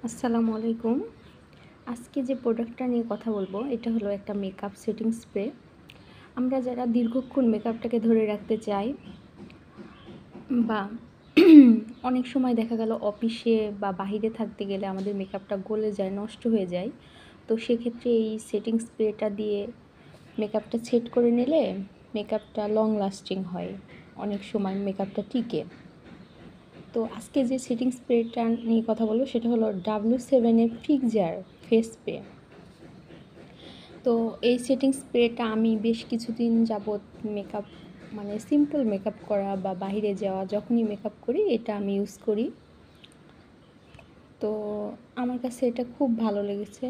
আসসালামু আলাইকুম। আজকে যে প্রোডাক্টটা নিয়ে কথা বলবো এটা হলো একটা মেকআপ সেটিং স্প্রে। আমরা যারা দীর্ঘক্ষণ মেকআপটাকে ধরে রাখতে চাই বা অনেক সময় দেখা গেল অফিসে বা বাহিরে থাকতে গেলে আমাদের মেকআপটা গলে যায়, নষ্ট হয়ে যায়। তো সেক্ষেত্রে এই সেটিং স্প্রেটা দিয়ে মেকআপটা সেট করে নিলে মেকআপটা লং লাস্টিং হয়, অনেক সময় মেকআপটা টিকে। তো আজকে যে সেটিং স্প্রেটা নিয়ে কথা বলবো সেটা হলো W7 এর ফিক্সার ফেস স্প্রে। তো এই সেটিং স্প্রেটা আমি বেশ কিছুদিন যাবৎ মেকআপ মানে সিম্পল মেকআপ করা বা বাইরে যাওয়া যখনই মেকআপ করি এটা আমি ইউজ করি। তো আমার কাছে এটা খুব ভালো লেগেছে।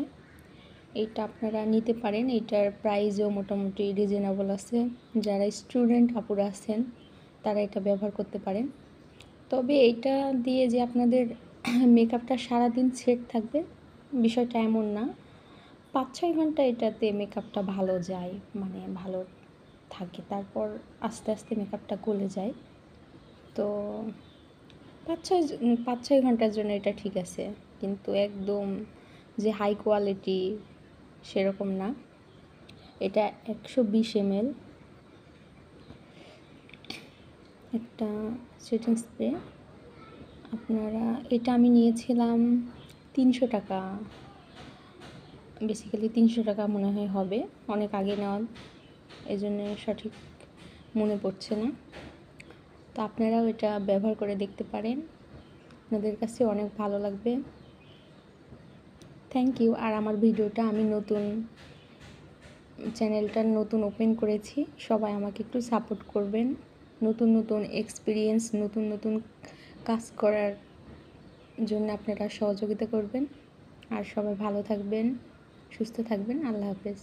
এটা আপনারা নিতে পারেন, এটার প্রাইসও মোটামুটি রিজনেবল আছে। যারা স্টুডেন্ট আপুরা আছেন তারা এটা ব্যবহার করতে পারেন। তবে এটা দিয়ে যে আপনাদের মেকআপটা সারাদিন সেট থাকবে বিষয়টা এমন না। 5-6 ঘন্টা এটাতে মেকআপটা ভালো যায়, মানে ভালো থাকে। তারপর আস্তে আস্তে মেকআপটা গলে যায়। তো 5-6 ঘন্টার জন্য এটা ঠিক আছে, কিন্তু একদম যে হাই কোয়ালিটি সেরকম না। এটা 120 ml একটা সেটিং স্প্রে। আপনারা এটা আমি নিয়েছিলাম 300 টাকা, বেসিক্যালি 300 টাকা মনে হয় হবে, অনেক আগে নেওয়া, এই জন্য সঠিক মনে পড়ছে না। তো আপনারাও এটা ব্যবহার করে দেখতে পারেন, আপনাদের কাছে অনেক ভালো লাগবে। Thank you. আর আমার ভিডিওটা আমি চ্যানেলটা নতুন ওপেন করেছি, সবাই আমাকে একটু সাপোর্ট করবেন। নতুন নতুন এক্সপিরিয়েন্স, নতুন নতুন কাজ করার জন্য আপনারা সহযোগিতা করবেন। আর সবাই ভালো থাকবেন, সুস্থ থাকবেন। আল্লাহ হাফেজ।